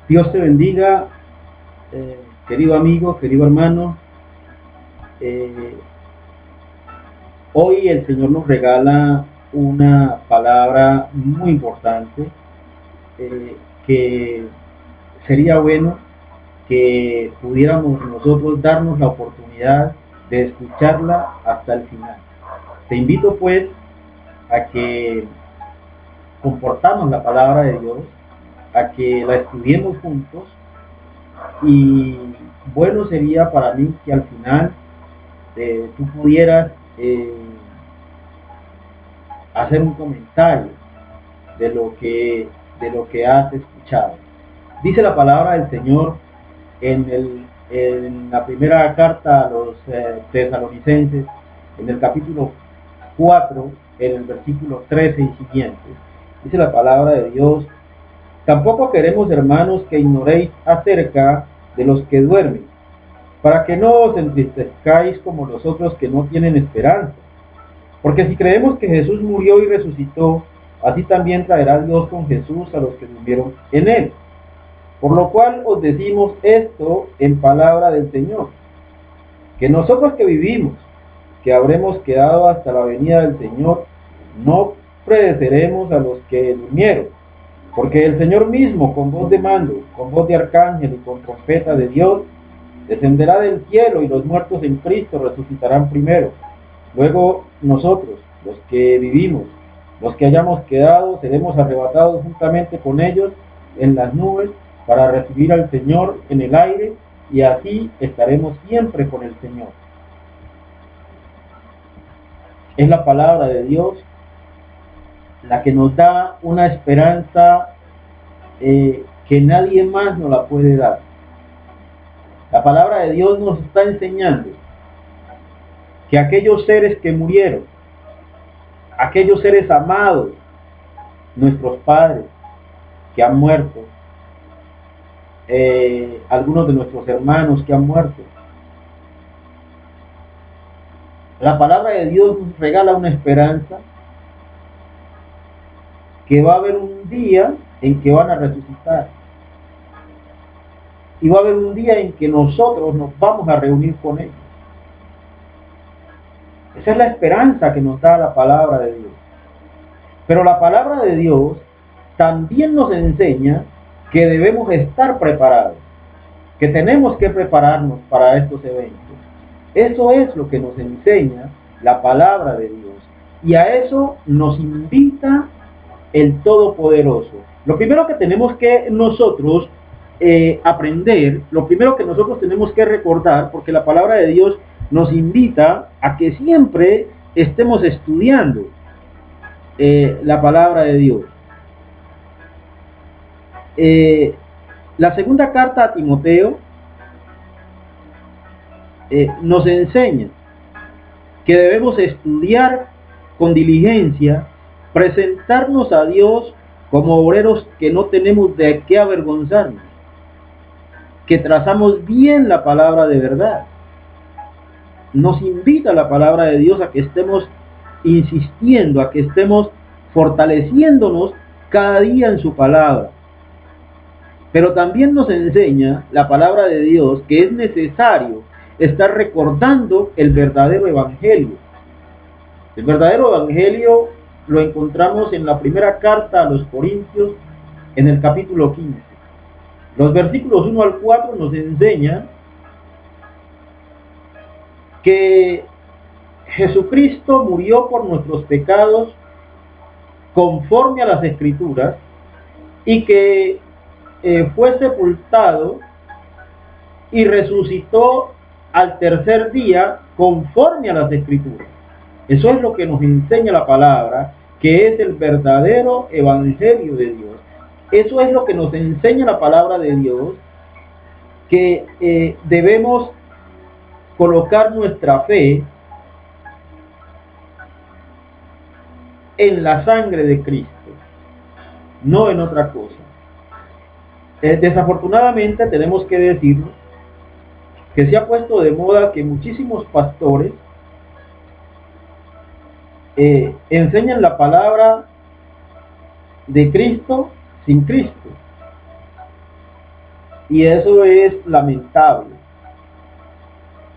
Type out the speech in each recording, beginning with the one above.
Dios te bendiga, querido amigo, querido hermano. Eh, Hoy el Señor nos regala una palabra muy importante, eh, que sería bueno que pudiéramos nosotros darnos la oportunidad de escucharla hasta el final. Te invito pues a que comportamos la palabra de Dios, a que la estudiemos juntos, y bueno sería para mí que al final tú pudieras hacer un comentario de lo que has escuchado. Dice la palabra del Señor en la primera carta a los tesalonicenses, en el capítulo 4, en el versículo 13 y siguientes. Dice la palabra de Dios: tampoco queremos, hermanos, que ignoréis acerca de los que duermen, para que no os entristezcáis como los otros que no tienen esperanza. Porque si creemos que Jesús murió y resucitó, así también traerá Dios con Jesús a los que durmieron en él. Por lo cual os decimos esto en palabra del Señor, que nosotros que vivimos, que habremos quedado hasta la venida del Señor, no precederemos a los que durmieron. Porque el Señor mismo, con voz de mando, con voz de arcángel y con trompeta de Dios, descenderá del cielo, y los muertos en Cristo resucitarán primero. Luego nosotros, los que vivimos, los que hayamos quedado, seremos arrebatados juntamente con ellos en las nubes para recibir al Señor en el aire, y así estaremos siempre con el Señor. Es la palabra de Dios la que nos da una esperanza que nadie más nos la puede dar. La palabra de Dios nos está enseñando que aquellos seres que murieron, aquellos seres amados, nuestros padres que han muerto, algunos de nuestros hermanos que han muerto, la palabra de Dios nos regala una esperanza que va a haber un día en que van a resucitar, y va a haber un día en que nosotros nos vamos a reunir con ellos. Esa es la esperanza que nos da la palabra de Dios. Pero la palabra de Dios también nos enseña que debemos estar preparados, que tenemos que prepararnos para estos eventos. Eso es lo que nos enseña la palabra de Dios, y a eso nos invita el Todopoderoso. Lo primero que tenemos que nosotros aprender, lo primero que nosotros tenemos que recordar, porque la palabra de Dios nos invita a que siempre estemos estudiando la palabra de Dios. La segunda carta a Timoteo nos enseña que debemos estudiar con diligencia, presentarnos a Dios como obreros que no tenemos de qué avergonzarnos, que trazamos bien la palabra de verdad. Nos invita la palabra de Dios a que estemos insistiendo, a que estemos fortaleciéndonos cada día en su palabra. Pero también nos enseña la palabra de Dios que es necesario estar recordando el verdadero evangelio. El verdadero evangelio lo encontramos en la primera carta a los Corintios, en el capítulo 15. Los versículos 1 al 4 nos enseñan que Jesucristo murió por nuestros pecados conforme a las Escrituras, y que fue sepultado y resucitó al tercer día conforme a las Escrituras. Eso es lo que nos enseña la palabra, que es el verdadero evangelio de Dios. Eso es lo que nos enseña la palabra de Dios, que debemos colocar nuestra fe en la sangre de Cristo, no en otra cosa. Desafortunadamente tenemos que decir que se ha puesto de moda que muchísimos pastores enseñan la palabra de Cristo sin Cristo. Y eso es lamentable.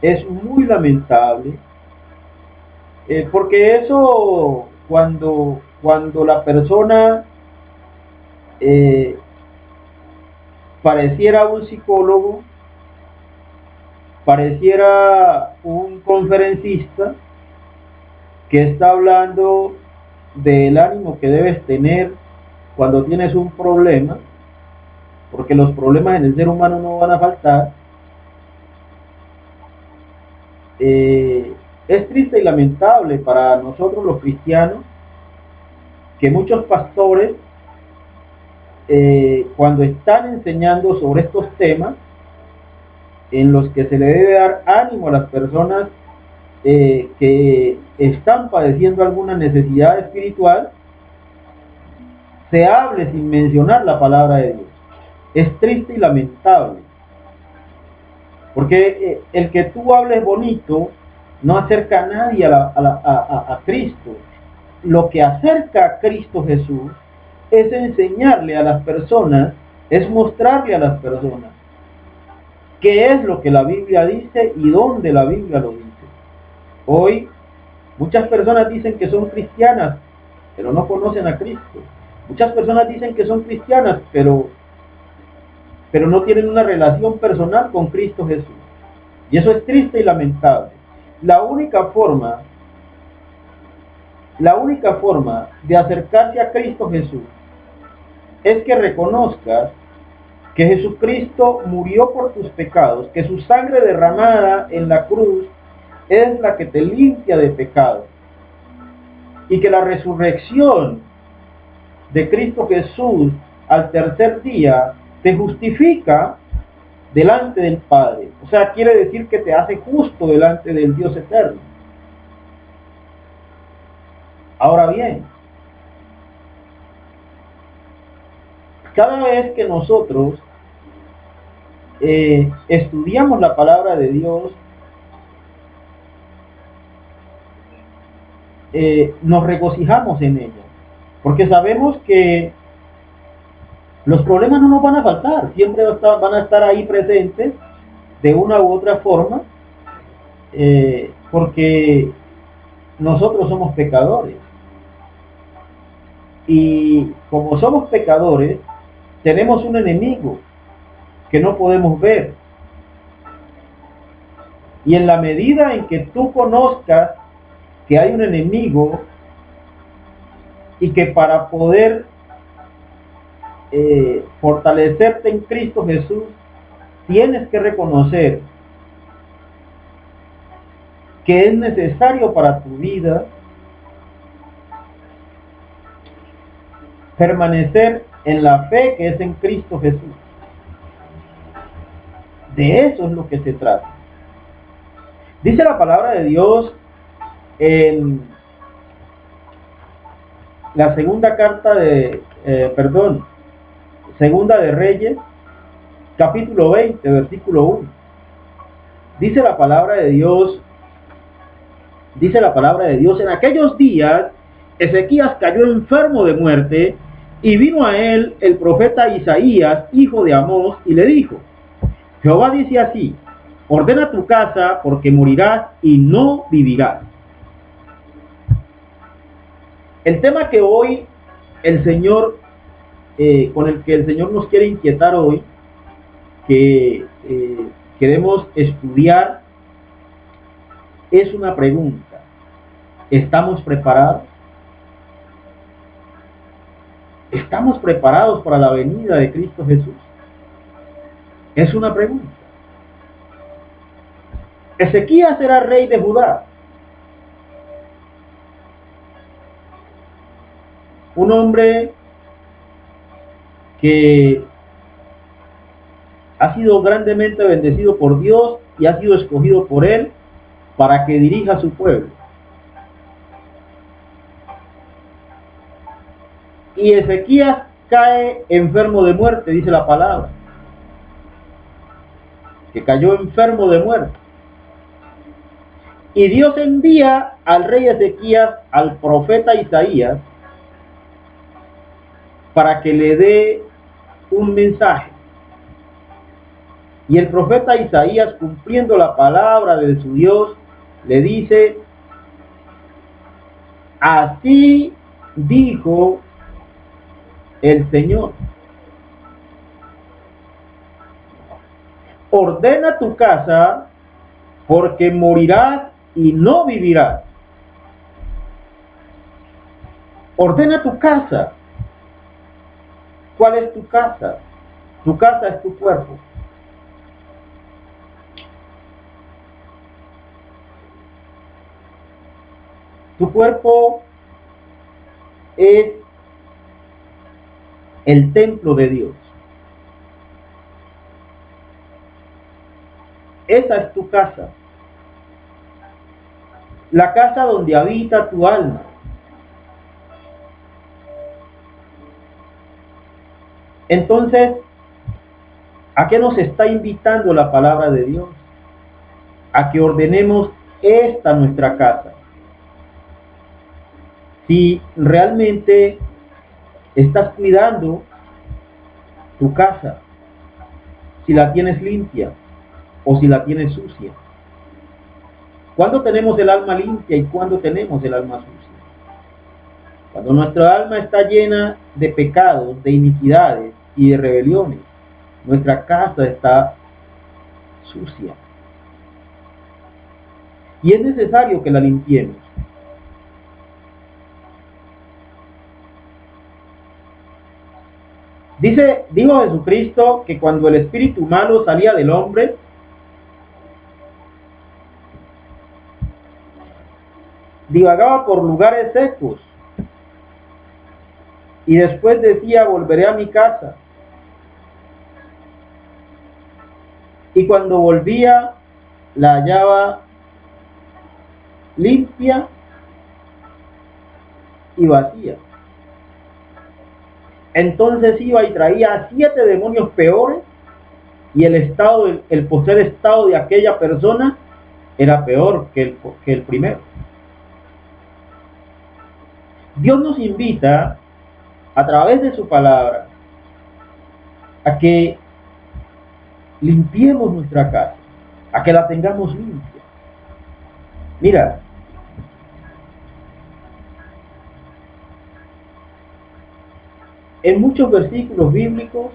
Es muy lamentable. Porque eso, cuando la persona pareciera un psicólogo, pareciera un conferencista que está hablando del ánimo que debes tener cuando tienes un problema, porque los problemas en el ser humano no van a faltar. Es triste y lamentable para nosotros los cristianos que muchos pastores, cuando están enseñando sobre estos temas, en los que se le debe dar ánimo a las personas que están padeciendo alguna necesidad espiritual, se hable sin mencionar la palabra de Dios. Es triste y lamentable, porque el que tú hables bonito no acerca a nadie a Cristo. Lo que acerca a Cristo Jesús es enseñarle a las personas, es mostrarle a las personas qué es lo que la Biblia dice y dónde la Biblia lo dice. Hoy muchas personas dicen que son cristianas, pero no conocen a Cristo. Muchas personas dicen que son cristianas, pero no tienen una relación personal con Cristo Jesús. Y eso es triste y lamentable. La única forma de acercarse a Cristo Jesús es que reconozcas que Jesucristo murió por tus pecados, que su sangre derramada en la cruz es la que te limpia de pecado, y que la resurrección de Cristo Jesús al tercer día te justifica delante del Padre. O sea, quiere decir que te hace justo delante del Dios eterno. Ahora bien, cada vez que nosotros estudiamos la palabra de Dios, nos regocijamos en ella, porque sabemos que los problemas no nos van a faltar, siempre van a estar ahí presentes de una u otra forma, porque nosotros somos pecadores. Y como somos pecadores, tenemos un enemigo que no podemos ver. Y en la medida en que tú conozcas que hay un enemigo y que para poder fortalecerte en Cristo Jesús, tienes que reconocer que es necesario para tu vida permanecer en la fe que es en Cristo Jesús. De eso es lo que se trata. Dice la palabra de Dios en la segunda segunda de Reyes, capítulo 20, versículo 1. Dice la palabra de Dios, en aquellos días Ezequías cayó enfermo de muerte, y vino a él el profeta Isaías, hijo de Amós, y le dijo: Jehová dice así: ordena tu casa, porque morirás y no vivirás. El tema que hoy el Señor, con el que el Señor nos quiere inquietar hoy, que queremos estudiar, es una pregunta. ¿Estamos preparados? ¿Estamos preparados para la venida de Cristo Jesús? Es una pregunta. Ezequías era rey de Judá. Un hombre que ha sido grandemente bendecido por Dios y ha sido escogido por Él para que dirija a su pueblo. Y Ezequías cae enfermo de muerte, dice la palabra, que cayó enfermo de muerte. Y Dios envía al rey Ezequías al profeta Isaías para que le dé un mensaje. Y el profeta Isaías, cumpliendo la palabra de su Dios, le dice: así dijo el Señor, ordena tu casa, porque morirás y no vivirás. Ordena tu casa. ¿Cuál es tu casa? Tu casa es tu cuerpo. Tu cuerpo es el templo de Dios. Esa es tu casa. La casa donde habita tu alma. Entonces, ¿a qué nos está invitando la palabra de Dios? A que ordenemos esta nuestra casa. Si realmente estás cuidando tu casa, si la tienes limpia o si la tienes sucia. ¿Cuándo tenemos el alma limpia y cuándo tenemos el alma sucia? Cuando nuestra alma está llena de pecados, de iniquidades y de rebeliones, nuestra casa está sucia. Y es necesario que la limpiemos. Dijo Jesucristo que cuando el espíritu malo salía del hombre, divagaba por lugares secos y después decía: volveré a mi casa. Y cuando volvía, la hallaba limpia y vacía. Entonces iba y traía 7 demonios peores, y el postrer estado de aquella persona era peor que el primero. Dios nos invita a través de su palabra a que limpiemos nuestra casa, a que la tengamos limpia. Mira, en muchos versículos bíblicos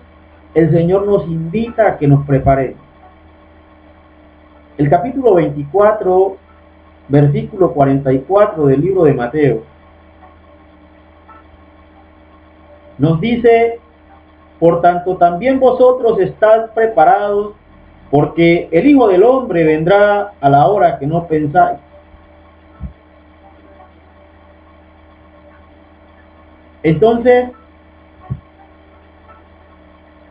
el Señor nos invita a que nos preparemos. El capítulo 24, versículo 44 del libro de Mateo, nos dice: por tanto también vosotros estáis preparados, porque el Hijo del Hombre vendrá a la hora que no pensáis. Entonces,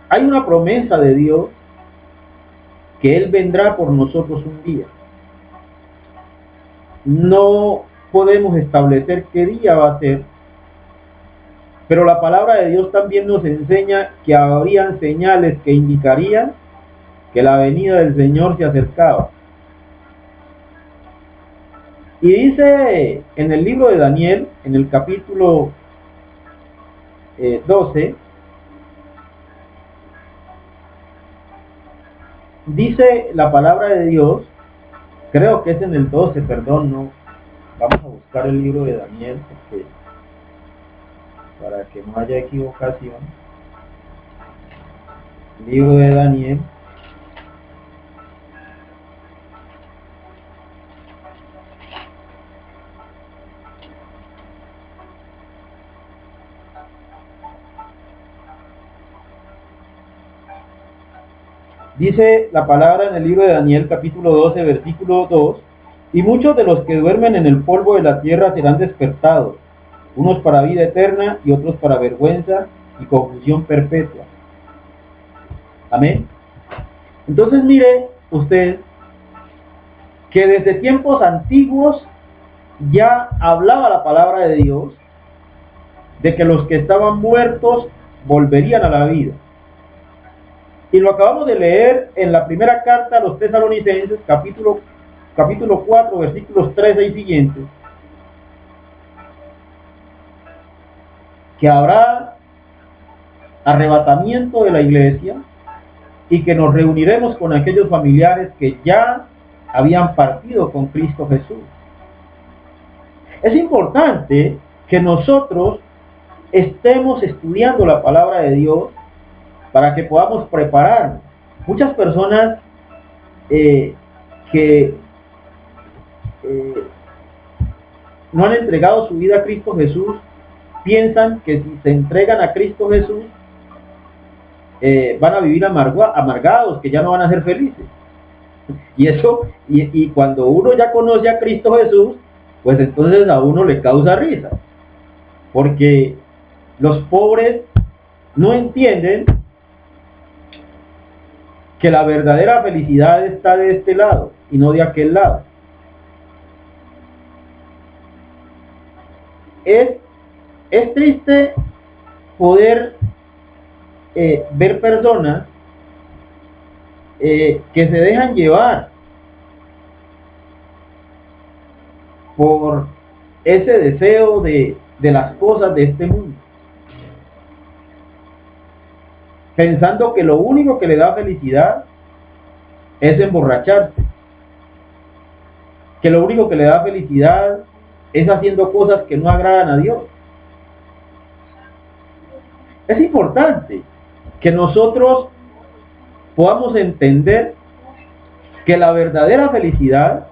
hay una promesa de Dios que Él vendrá por nosotros un día. No podemos establecer qué día va a ser, pero la palabra de Dios también nos enseña que habrían señales que indicarían que la venida del Señor se acercaba. Y dice en el libro de Daniel, en el capítulo 12, dice la palabra de Dios, creo que es en el 12, perdón, no, vamos a buscar el libro de Daniel para que no haya equivocación. Libro de Daniel, dice la palabra en el libro de Daniel, capítulo 12, versículo 2: y muchos de los que duermen en el polvo de la tierra serán despertados, unos para vida eterna y otros para vergüenza y confusión perpetua. Amén. Entonces mire usted que desde tiempos antiguos ya hablaba la palabra de Dios de que los que estaban muertos volverían a la vida. Y lo acabamos de leer en la primera carta a los Tesalonicenses, capítulo 4, versículos 13 y siguientes, que habrá arrebatamiento de la iglesia y que nos reuniremos con aquellos familiares que ya habían partido con Cristo Jesús. Es importante que nosotros estemos estudiando la palabra de Dios para que podamos prepararnos. Muchas personas que no han entregado su vida a Cristo Jesús piensan que si se entregan a Cristo Jesús van a vivir amargados, que ya no van a ser felices. Y cuando uno ya conoce a Cristo Jesús, pues entonces a uno le causa risa, porque los pobres no entienden que la verdadera felicidad está de este lado y no de aquel lado. Es triste poder ver personas que se dejan llevar por ese deseo de las cosas de este mundo, pensando que lo único que le da felicidad es emborracharse, que lo único que le da felicidad es haciendo cosas que no agradan a Dios. Es importante que nosotros podamos entender que la verdadera felicidad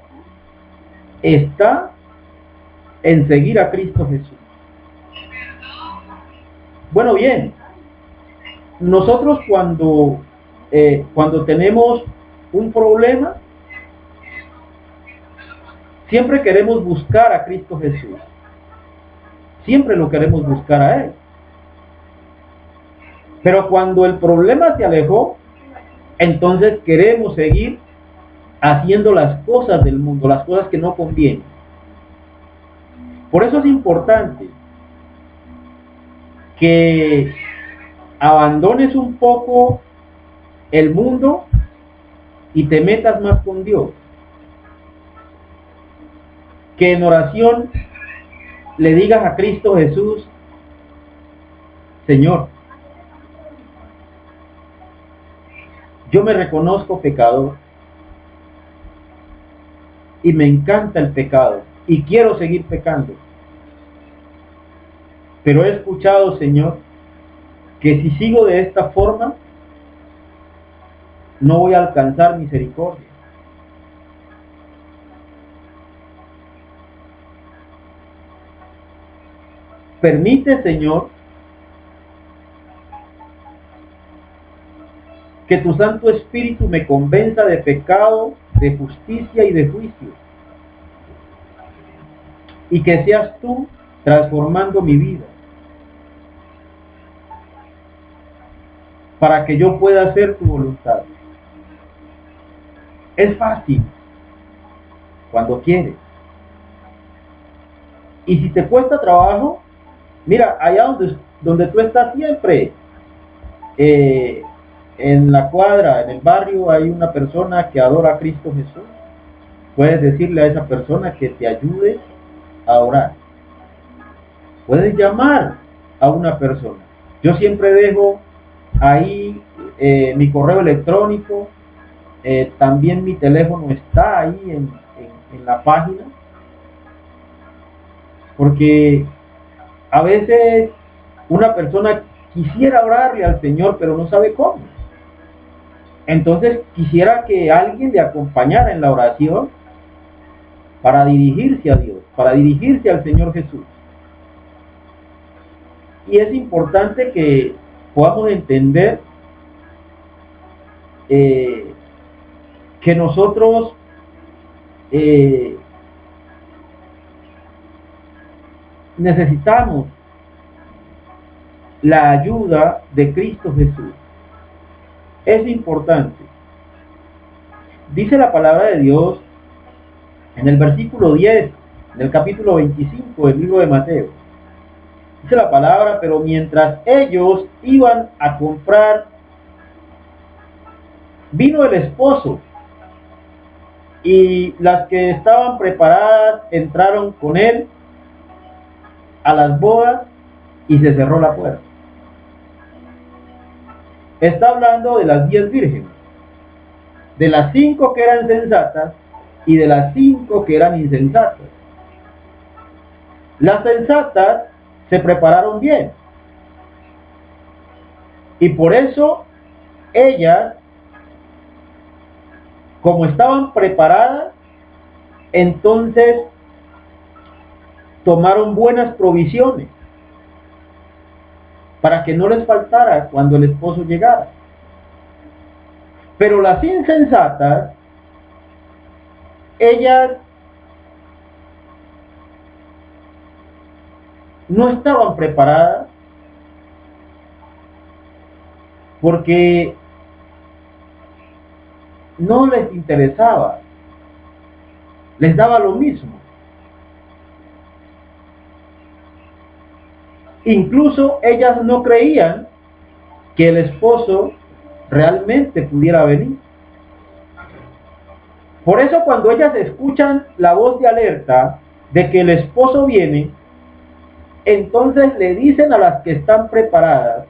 está en seguir a Cristo Jesús. Bueno, bien, nosotros cuando tenemos un problema, siempre queremos buscar a Cristo Jesús. Siempre lo queremos buscar a Él. Pero cuando el problema se alejó, entonces queremos seguir haciendo las cosas del mundo, las cosas que no convienen. Por eso es importante que abandones un poco el mundo y te metas más con Dios. Que en oración le digas a Cristo Jesús: Señor, yo me reconozco pecador y me encanta el pecado y quiero seguir pecando. Pero he escuchado, Señor, que si sigo de esta forma, no voy a alcanzar misericordia. Permite, Señor, que tu Santo Espíritu me convenza de pecado, de justicia y de juicio. Y que seas tú transformando mi vida, para que yo pueda hacer tu voluntad. Es fácil cuando quieres. Y si te cuesta trabajo, mira, allá donde tú estás siempre, en la cuadra, en el barrio, hay una persona que adora a Cristo Jesús. Puedes decirle a esa persona que te ayude a orar. Puedes llamar a una persona. Yo siempre dejo ahí mi correo electrónico, también mi teléfono está ahí en la página, porque a veces una persona quisiera orarle al Señor, pero no sabe cómo. Entonces quisiera que alguien le acompañara en la oración para dirigirse a Dios, para dirigirse al Señor Jesús. Y es importante que podamos entender que nosotros necesitamos la ayuda de Cristo Jesús. Es importante. Dice la palabra de Dios en el versículo 10 del capítulo 25 del libro de Mateo. Dice la palabra: pero mientras ellos iban a comprar, vino el esposo, y las que estaban preparadas entraron con él a las bodas y se cerró la puerta. está hablando de las 10 vírgenes, de las 5 que eran sensatas y de las 5 que eran insensatas. Las sensatas se prepararon bien y por eso ellas, como estaban preparadas, entonces tomaron buenas provisiones para que no les faltara cuando el esposo llegara. Pero las insensatas, ellas no estaban preparadas porque no les interesaba, les daba lo mismo. Incluso ellas no creían que el esposo realmente pudiera venir. Por eso cuando ellas escuchan la voz de alerta de que el esposo viene, entonces le dicen a las que están preparadas,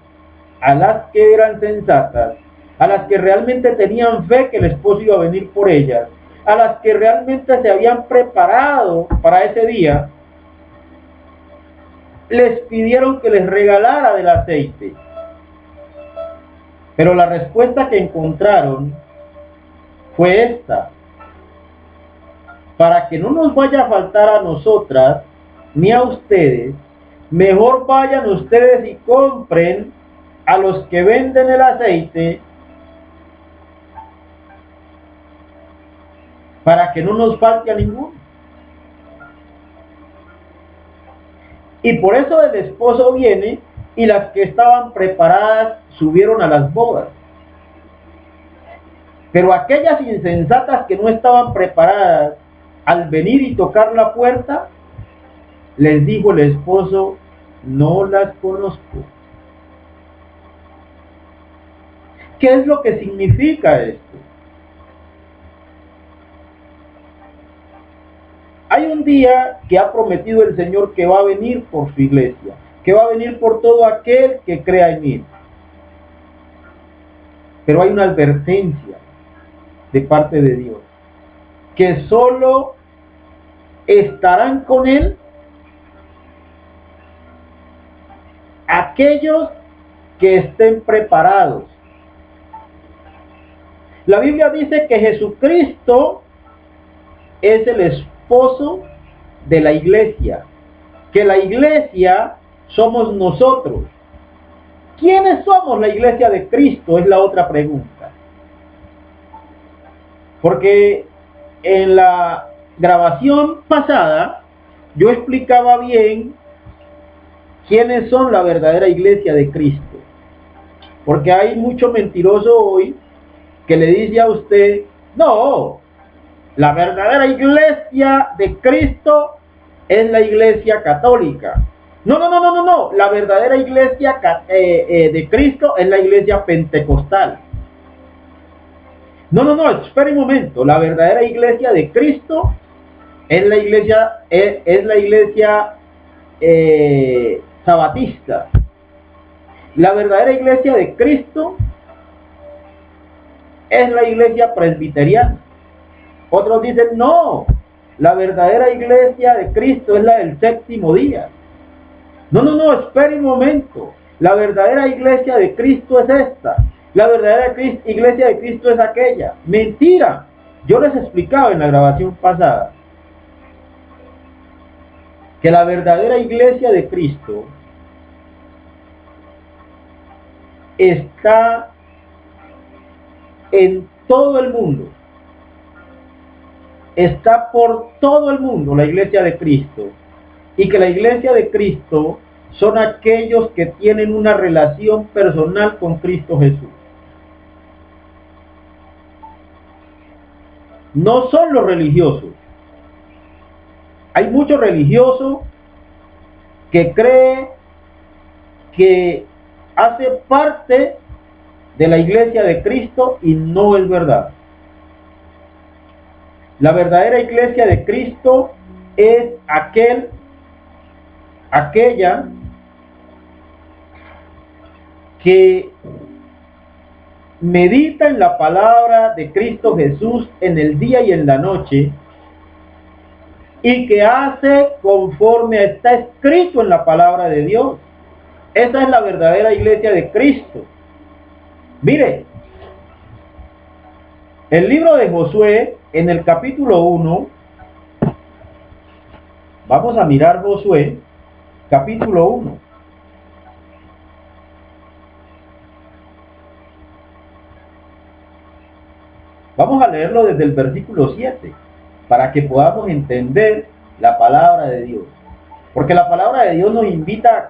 a las que eran sensatas, a las que realmente tenían fe que el esposo iba a venir por ellas, a las que realmente se habían preparado para ese día, les pidieron que les regalara del aceite. Pero la respuesta que encontraron fue esta: para que no nos vaya a faltar a nosotras ni a ustedes, mejor vayan ustedes y compren a los que venden el aceite para que no nos falte a ninguno. Y por eso el esposo viene y las que estaban preparadas subieron a las bodas. Pero aquellas insensatas que no estaban preparadas, al venir y tocar la puerta, les dijo el esposo: no las conozco. ¿Qué es lo que significa esto? Hay un día que ha prometido el Señor que va a venir por su iglesia, que va a venir por todo aquel que crea en Él. Pero hay una advertencia de parte de Dios, que solo estarán con Él aquellos que estén preparados. La Biblia dice que Jesucristo es el esposo de la iglesia, que la iglesia somos nosotros. ¿Quiénes somos la iglesia de Cristo? Es la otra pregunta. Porque en la grabación pasada yo explicaba bien quiénes son la verdadera iglesia de Cristo. Porque hay mucho mentiroso hoy que le dice a usted: no, la verdadera iglesia de Cristo es la iglesia católica. No. La verdadera iglesia de Cristo es la iglesia pentecostal. No, espere un momento. La verdadera iglesia de Cristo es la iglesia sabatista. La verdadera iglesia de Cristo es la iglesia presbiteriana. Otros dicen: no, la verdadera iglesia de Cristo es la del séptimo día. No, espere un momento. La verdadera iglesia de Cristo es esta. La verdadera iglesia de Cristo es aquella. Mentira. Yo les explicaba en la grabación pasada que la verdadera iglesia de Cristo está en todo el mundo. Está por todo el mundo la iglesia de Cristo. Y que la iglesia de Cristo son aquellos que tienen una relación personal con Cristo Jesús. No son los religiosos. Hay muchos religiosos que creen que hace parte de la iglesia de Cristo y no es verdad. La verdadera iglesia de Cristo es aquella que medita en la palabra de Cristo Jesús en el día y en la noche, y que hace conforme está escrito en la palabra de Dios. Esa es la verdadera iglesia de Cristo. Mire, el libro de Josué, en el capítulo 1, vamos a mirar Josué, capítulo 1. Vamos a leerlo desde el versículo 7, para que podamos entender la palabra de Dios. Porque la palabra de Dios nos invita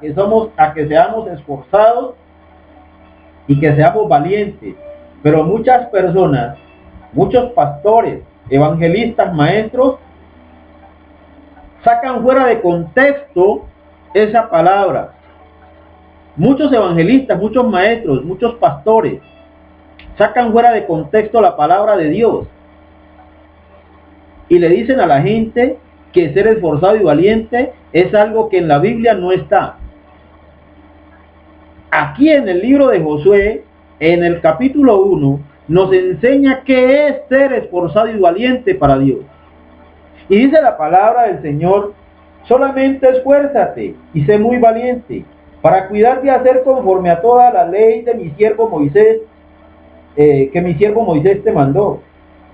a que seamos esforzados y que seamos valientes. Pero muchas personas, muchos pastores, evangelistas, maestros, sacan fuera de contexto esa palabra. Muchos evangelistas, muchos maestros, muchos pastores sacan fuera de contexto la palabra de Dios y le dicen a la gente que ser esforzado y valiente es algo que en la Biblia no está. Aquí en el libro de Josué, en el capítulo 1, nos enseña qué es ser esforzado y valiente para Dios. Y dice la palabra del Señor: solamente esfuérzate y sé muy valiente para cuidar de hacer conforme a toda la ley de mi siervo Moisés, que mi siervo Moisés te mandó.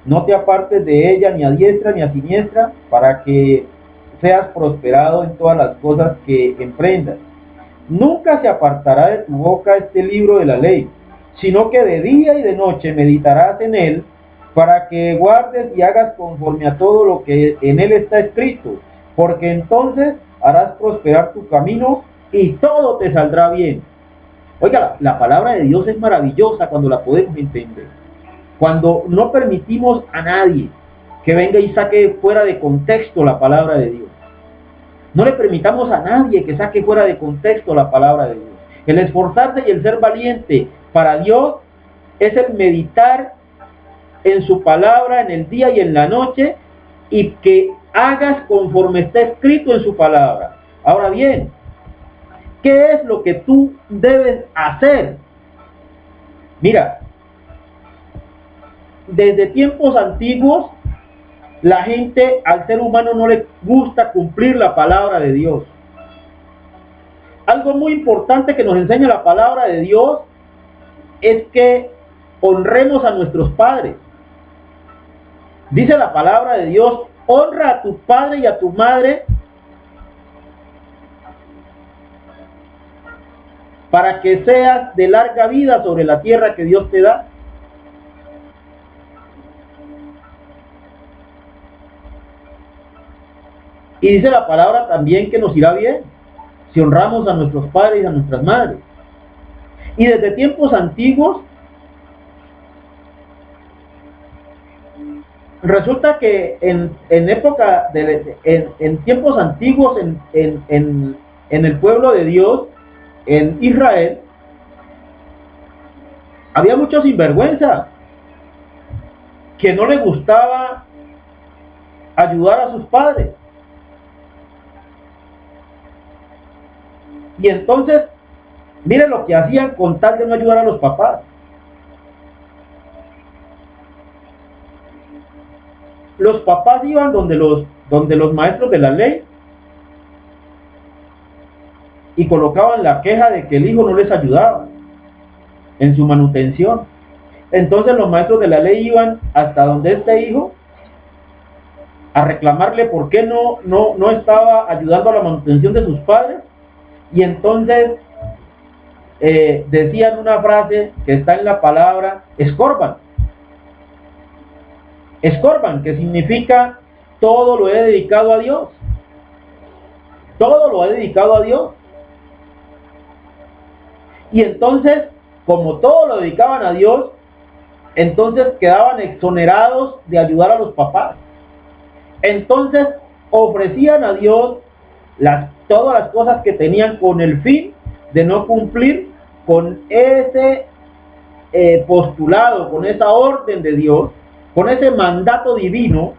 No te apartes de ella ni a diestra ni a siniestra, para que seas prosperado en todas las cosas que emprendas. Nunca se apartará de tu boca este libro de la ley, sino que de día y de noche meditarás en él, para que guardes y hagas conforme a todo lo que en él está escrito, porque entonces harás prosperar tu camino y todo te saldrá bien. Oiga, la palabra de Dios es maravillosa cuando la podemos entender. Cuando no permitimos a nadie que venga y saque fuera de contexto la palabra de Dios. No le permitamos a nadie que saque fuera de contexto la palabra de Dios. El esforzarse y el ser valiente para Dios es el meditar en su palabra en el día y en la noche, y que hagas conforme está escrito en su palabra. Ahora bien, ¿qué es lo que tú debes hacer? Mira, desde tiempos antiguos, la gente, al ser humano, no le gusta cumplir la palabra de Dios. Algo muy importante que nos enseña la palabra de Dios es que honremos a nuestros padres. Dice la palabra de Dios: honra a tu padre y a tu madre, para que seas de larga vida sobre la tierra que Dios te da. Y dice la palabra también que nos irá bien si honramos a nuestros padres y a nuestras madres. Y desde tiempos antiguos, resulta que en tiempos antiguos, en el pueblo de Dios, en Israel, había muchos sinvergüenzas que no les gustaba ayudar a sus padres. Y entonces, miren lo que hacían con tal de no ayudar a los papás. Los papás iban donde los maestros de la ley y colocaban la queja de que el hijo no les ayudaba en su manutención. Entonces los maestros de la ley iban hasta donde este hijo a reclamarle por qué no estaba ayudando a la manutención de sus padres. Y entonces decían una frase que está en la palabra escorban. Escorban, que significa: todo lo he dedicado a Dios. Todo lo he dedicado a Dios. Y entonces, como todo lo dedicaban a Dios, entonces quedaban exonerados de ayudar a los papás. Entonces ofrecían a Dios todas las cosas que tenían, con el fin de no cumplir con ese postulado, con esa orden de Dios, con ese mandato divino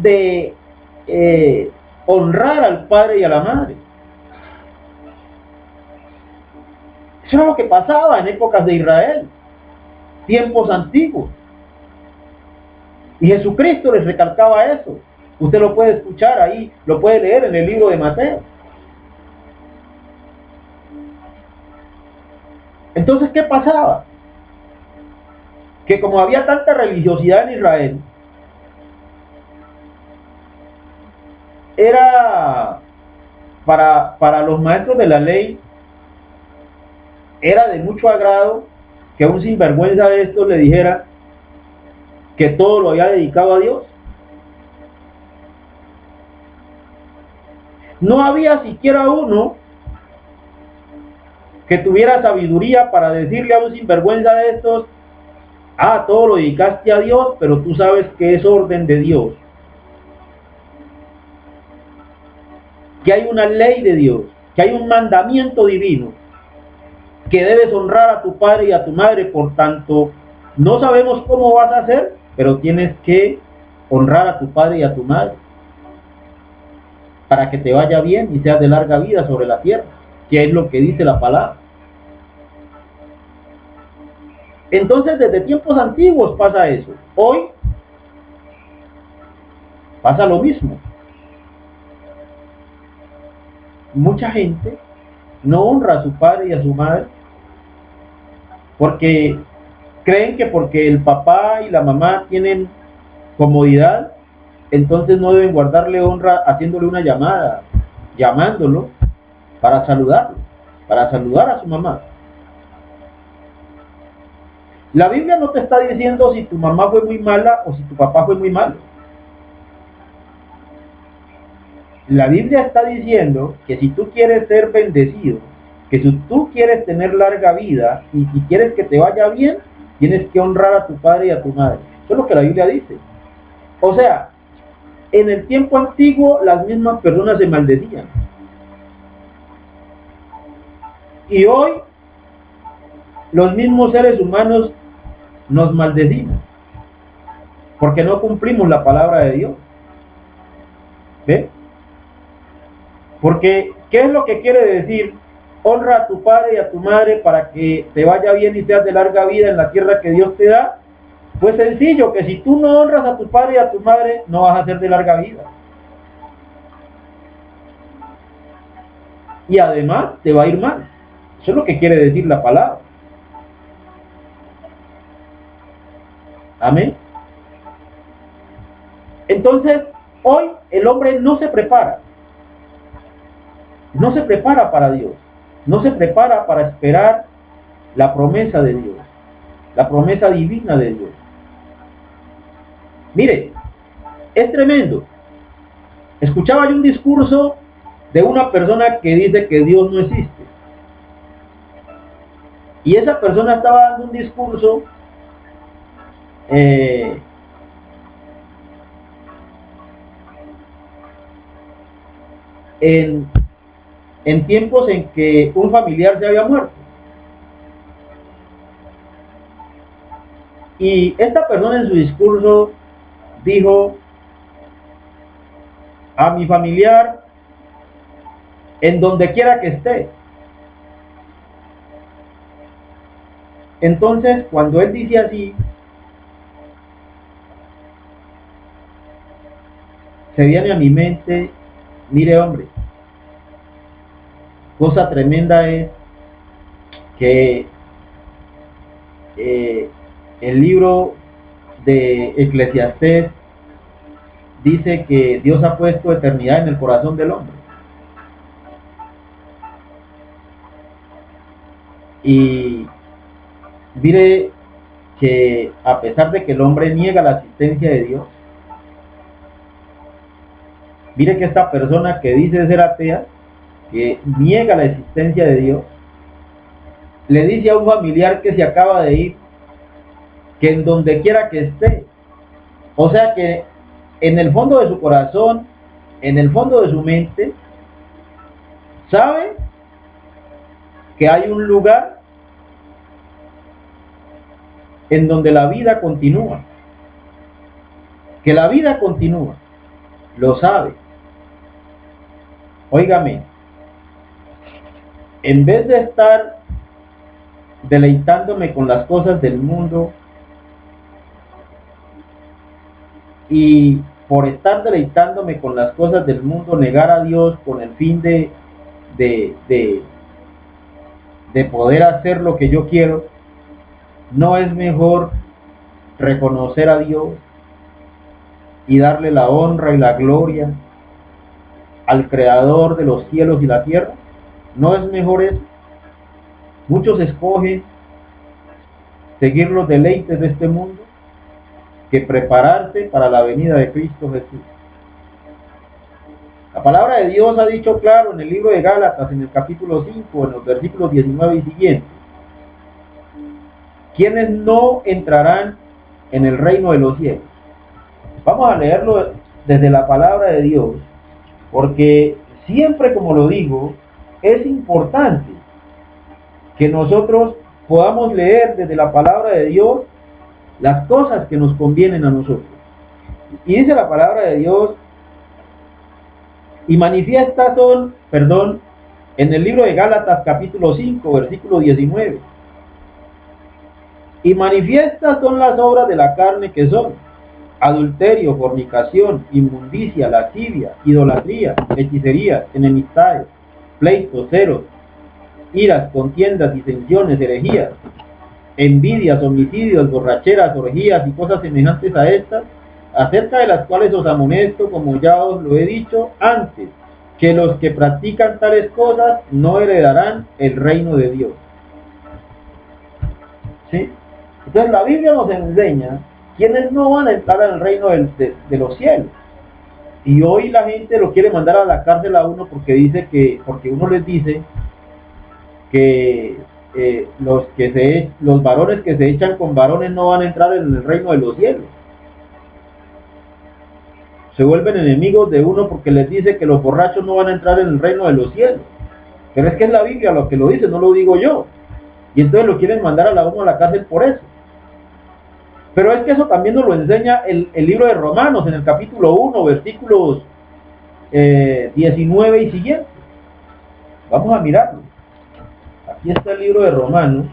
de honrar al padre y a la madre. Eso era lo que pasaba en épocas de Israel. tiempos antiguos. Y Jesucristo les recalcaba eso. Usted lo puede escuchar ahí, lo puede leer en el libro de Mateo. Entonces, ¿qué pasaba? Que como había tanta religiosidad en Israel, era para los maestros de la ley, era de mucho agrado que un sinvergüenza de estos le dijera que todo lo había dedicado a Dios. No había siquiera uno que tuviera sabiduría para decirle a un sinvergüenza de estos: ah, todo lo dedicaste a Dios, pero tú sabes que es orden de Dios, que hay una ley de Dios, que hay un mandamiento divino, que debes honrar a tu padre y a tu madre. Por tanto, no sabemos cómo vas a hacer, pero tienes que honrar a tu padre y a tu madre para que te vaya bien y seas de larga vida sobre la tierra, que es lo que dice la palabra. Entonces, desde tiempos antiguos pasa eso. Hoy pasa lo mismo. Mucha gente no honra a su padre y a su madre porque creen que porque el papá y la mamá tienen comodidad, entonces no deben guardarle honra haciéndole una llamada, llamándolo para saludarlo, para saludar a su mamá. La Biblia no te está diciendo si tu mamá fue muy mala o si tu papá fue muy malo. La Biblia está diciendo que si tú quieres ser bendecido, que si tú quieres tener larga vida y si quieres que te vaya bien, tienes que honrar a tu padre y a tu madre. Eso es lo que la Biblia dice. O sea, en el tiempo antiguo las mismas personas se maldecían. Y hoy los mismos seres humanos nos maldecimos porque no cumplimos la palabra de Dios. ¿Ve? Porque, ¿qué es lo que quiere decir? Honra a tu padre y a tu madre para que te vaya bien y seas de larga vida en la tierra que Dios te da. Pues sencillo, que si tú no honras a tu padre y a tu madre, no vas a ser de larga vida. Y además te va a ir mal. Eso es lo que quiere decir la palabra. Amén. Entonces, hoy el hombre no se prepara. No se prepara para Dios. No se prepara para esperar la promesa de Dios. La promesa divina de Dios. Mire, es tremendo. Escuchaba yo un discurso de una persona que dice que Dios no existe. Y esa persona estaba dando un discurso en tiempos en que un familiar se había muerto. Y esta persona en su discurso dijo: a mi familiar, en donde quiera que esté. Entonces, cuando él dice así, se viene a mi mente, mire hombre, cosa tremenda es que el libro de Eclesiastés dice que Dios ha puesto eternidad en el corazón del hombre. Y mire que a pesar de que el hombre niega la existencia de Dios, mire que esta persona que dice ser atea, que niega la existencia de Dios, le dice a un familiar que se acaba de ir que en donde quiera que esté, o sea que en el fondo de su corazón, en el fondo de su mente, sabe que hay un lugar en donde la vida continúa, que la vida continúa, lo sabe. Óigame, en vez de estar deleitándome con las cosas del mundo, y por estar deleitándome con las cosas del mundo, negar a Dios con el fin de poder hacer lo que yo quiero, ¿no es mejor reconocer a Dios y darle la honra y la gloria al Creador de los cielos y la tierra? ¿No es mejor eso? Muchos escogen seguir los deleites de este mundo que prepararse para la venida de Cristo Jesús. La palabra de Dios ha dicho claro en el libro de Gálatas, en el capítulo 5, en los versículos 19 y siguientes, ¿quiénes no entrarán en el reino de los cielos? Vamos a leerlo desde la palabra de Dios, porque siempre, como lo digo, es importante que nosotros podamos leer desde la palabra de Dios las cosas que nos convienen a nosotros. Y dice la palabra de Dios, y manifiestas son, en el libro de Gálatas capítulo 5, versículo 19, y manifiestas son las obras de la carne, que son adulterio, fornicación, inmundicia, lascivia, idolatría, hechicerías, enemistades, pleitos, celos, iras, contiendas, disensiones, herejías, envidias, homicidios, borracheras, orgías y cosas semejantes a estas, acerca de las cuales os amonesto, como ya os lo he dicho antes, que los que practican tales cosas no heredarán el reino de Dios. ¿Sí? Entonces la Biblia nos enseña quiénes no van a entrar al reino de los cielos. Y hoy la gente lo quiere mandar a la cárcel a uno porque uno les dice que los varones que se echan con varones no van a entrar en el reino de los cielos. Se vuelven enemigos de uno porque les dice que los borrachos no van a entrar en el reino de los cielos. Pero es que es la Biblia lo que lo dice, no lo digo yo. Y entonces lo quieren mandar a uno a la cárcel por eso. Pero es que eso también nos lo enseña el libro de Romanos, en el capítulo 1, versículos 19 y siguientes. Vamos a mirarlo. Aquí está el libro de Romanos,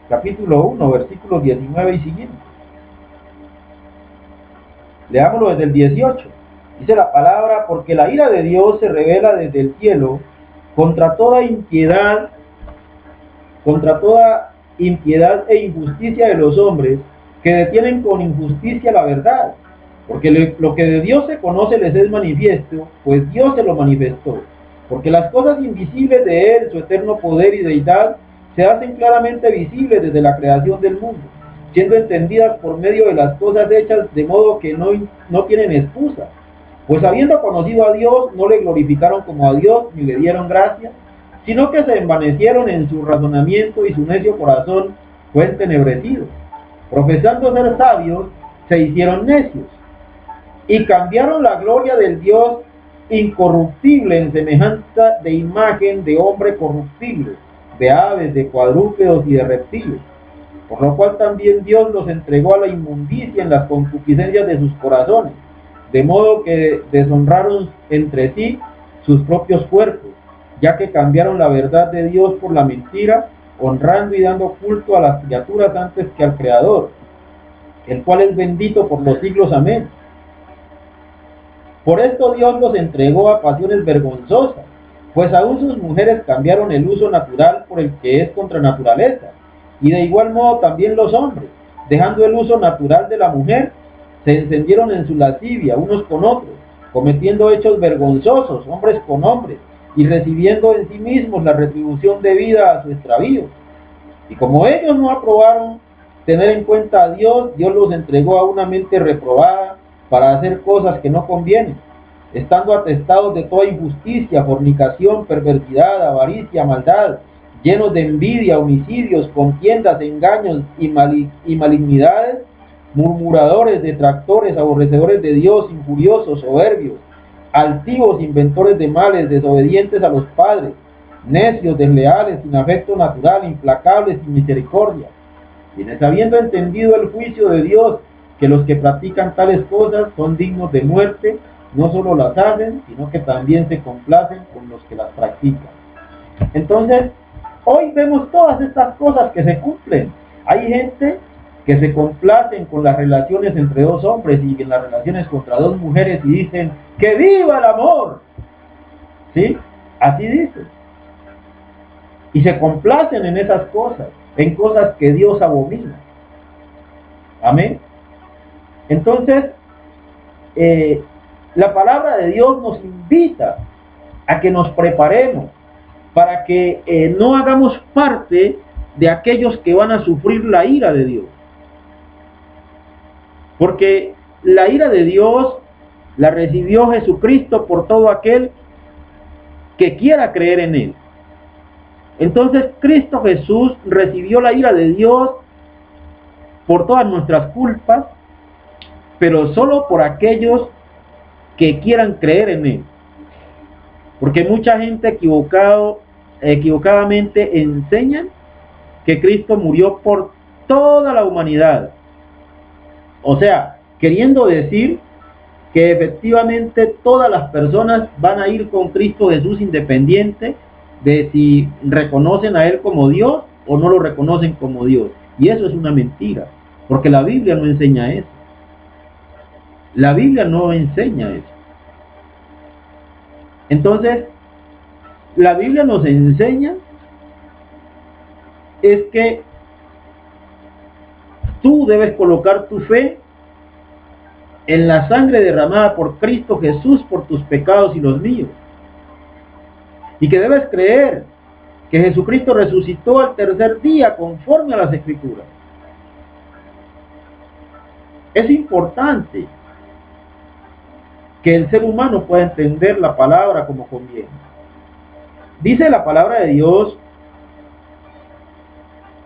capítulo 1, versículos 19 y siguientes. Leámoslo desde el 18. Dice la palabra, porque la ira de Dios se revela desde el cielo contra toda impiedad e injusticia de los hombres que detienen con injusticia la verdad. Porque lo que de Dios se conoce les es manifiesto, pues Dios se lo manifestó. Porque las cosas invisibles de Él, su eterno poder y deidad, se hacen claramente visibles desde la creación del mundo, siendo entendidas por medio de las cosas hechas, de modo que no tienen excusa. Pues habiendo conocido a Dios, no le glorificaron como a Dios, ni le dieron gracia, sino que se envanecieron en su razonamiento y su necio corazón fue entenebrecido. Profesando ser sabios, se hicieron necios, y cambiaron la gloria del Dios incorruptible en semejanza de imagen de hombre corruptible, de aves, de cuadrúpedos y de reptiles. Por lo cual también Dios los entregó a la inmundicia en las concupiscencias de sus corazones, de modo que deshonraron entre sí sus propios cuerpos, ya que cambiaron la verdad de Dios por la mentira, honrando y dando culto a las criaturas antes que al Creador, el cual es bendito por los siglos. Amén. Por esto Dios los entregó a pasiones vergonzosas, pues aún sus mujeres cambiaron el uso natural por el que es contra naturaleza, y de igual modo también los hombres, dejando el uso natural de la mujer, se encendieron en su lascivia unos con otros, cometiendo hechos vergonzosos, hombres con hombres, y recibiendo en sí mismos la retribución debida a su extravío. Y como ellos no aprobaron tener en cuenta a Dios, Dios los entregó a una mente reprobada para hacer cosas que no convienen, estando atestados de toda injusticia, fornicación, perversidad, avaricia, maldad, llenos de envidia, homicidios, contiendas, engaños y malignidades, murmuradores, detractores, aborrecedores de Dios, injuriosos, soberbios, altivos, inventores de males, desobedientes a los padres, necios, desleales, sin afecto natural, implacables, sin misericordia, quienes habiendo entendido el juicio de Dios, que los que practican tales cosas son dignos de muerte, no solo las hacen, sino que también se complacen con los que las practican. Entonces, Hoy vemos todas estas cosas que se cumplen. Hay gente que se complacen con las relaciones entre dos hombres y en las relaciones contra dos mujeres y dicen ¡que viva el amor! ¿Sí? Así dicen. Y se complacen en esas cosas, en cosas que Dios abomina. Amén. Entonces, la palabra de Dios nos invita a que nos preparemos para que no hagamos parte de aquellos que van a sufrir la ira de Dios. Porque la ira de Dios la recibió Jesucristo por todo aquel que quiera creer en Él. Entonces Cristo Jesús recibió la ira de Dios por todas nuestras culpas, pero solo por aquellos que quieran creer en Él. Porque mucha gente equivocadamente enseñan que Cristo murió por toda la humanidad. O sea, queriendo decir que efectivamente todas las personas van a ir con Cristo Jesús independiente de si reconocen a Él como Dios o no lo reconocen como Dios. Y eso es una mentira, porque la Biblia no enseña eso. La Biblia no enseña eso. Entonces, la Biblia nos enseña es que tú debes colocar tu fe en la sangre derramada por Cristo Jesús por tus pecados y los míos. Y que debes creer que Jesucristo resucitó al tercer día conforme a las Escrituras. Es importante que el ser humano pueda entender la palabra como conviene. Dice la palabra de Dios: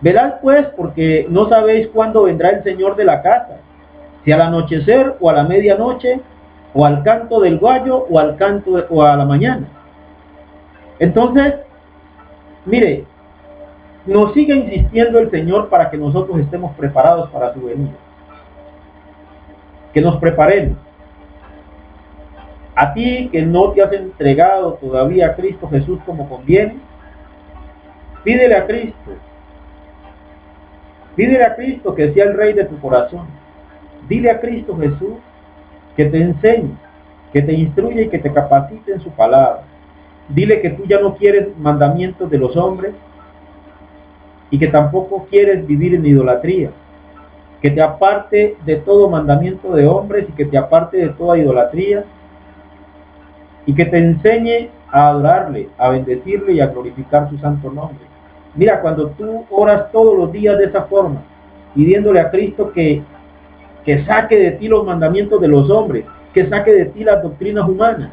velad pues, porque no sabéis cuándo vendrá el Señor de la casa, si al anochecer o a la medianoche, o al canto del gallo o o a la mañana. Entonces, mire, nos sigue insistiendo el Señor para que nosotros estemos preparados para su venida. Que nos preparemos. A ti que no te has entregado todavía a Cristo Jesús como conviene, pídele a Cristo. Pídele a Cristo que sea el Rey de tu corazón. Dile a Cristo Jesús que te enseñe, que te instruya y que te capacite en su palabra. Dile que tú ya no quieres mandamientos de los hombres y que tampoco quieres vivir en idolatría. Que te aparte de todo mandamiento de hombres y que te aparte de toda idolatría y que te enseñe a adorarle, a bendecirle y a glorificar su santo nombre. Mira, cuando tú oras todos los días de esa forma, pidiéndole a Cristo que saque de ti los mandamientos de los hombres, que saque de ti las doctrinas humanas,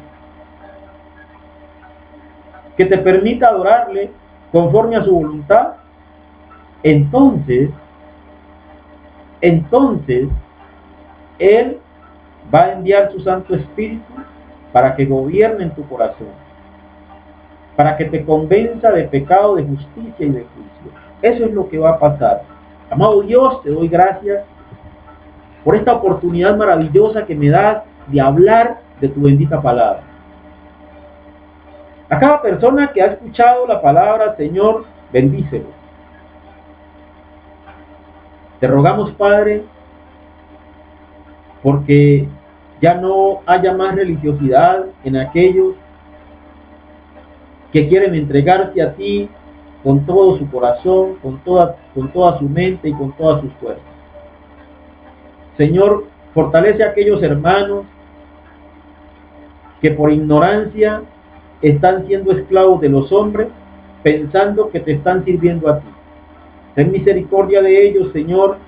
que te permita adorarle conforme a su voluntad, entonces Él va a enviar su Santo Espíritu para que gobierne en tu corazón, para que te convenza de pecado, de justicia y de juicio. Eso es lo que va a pasar. Amado Dios, te doy gracias por esta oportunidad maravillosa que me das de hablar de tu bendita palabra. A cada persona que ha escuchado la palabra, Señor, bendícelo. Te rogamos, Padre, porque ya no haya más religiosidad en aquellos que quieren entregarse a ti con todo su corazón, con toda su mente y con todas sus fuerzas. Señor, fortalece a aquellos hermanos que por ignorancia están siendo esclavos de los hombres, pensando que te están sirviendo a ti. Ten misericordia de ellos, Señor,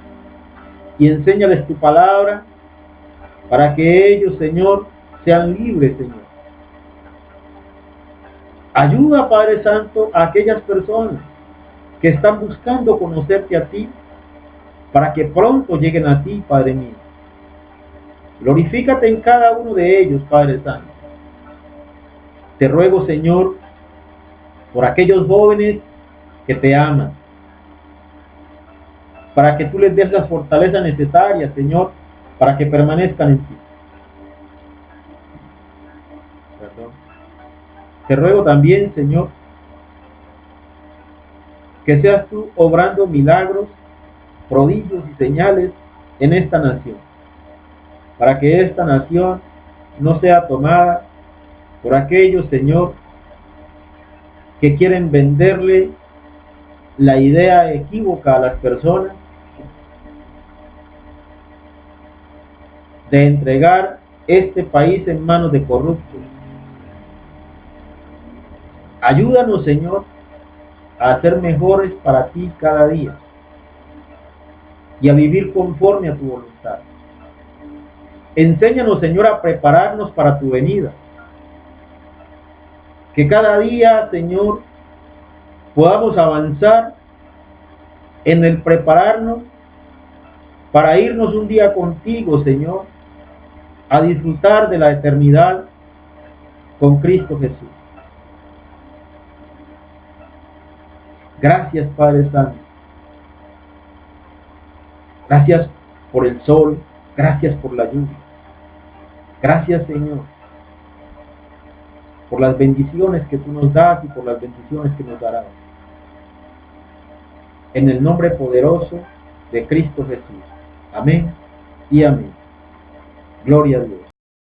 y enséñales tu palabra, para que ellos, Señor, sean libres, Señor. Ayuda, Padre Santo, a aquellas personas que están buscando conocerte a ti, para que pronto lleguen a ti, Padre mío. Glorifícate en cada uno de ellos, Padre Santo. Te ruego, Señor, por aquellos jóvenes que te aman, para que tú les des las fortalezas necesarias, Señor, para que permanezcan en ti. Perdón. Te ruego también, Señor, que seas tú obrando milagros, prodigios y señales en esta nación, para que esta nación no sea tomada por aquellos, Señor, que quieren venderle la idea equívoca a las personas de entregar este país en manos de corruptos. Ayúdanos, Señor, a ser mejores para ti cada día y a vivir conforme a tu voluntad. Enséñanos, Señor, a prepararnos para tu venida. Que cada día, Señor, podamos avanzar en el prepararnos para irnos un día contigo, Señor, a disfrutar de la eternidad con Cristo Jesús. Gracias, Padre Santo. Gracias por el sol, gracias por la lluvia. Gracias, Señor, por las bendiciones que tú nos das y por las bendiciones que nos darás. En el nombre poderoso de Cristo Jesús. Amén y amén. Gloria a Dios.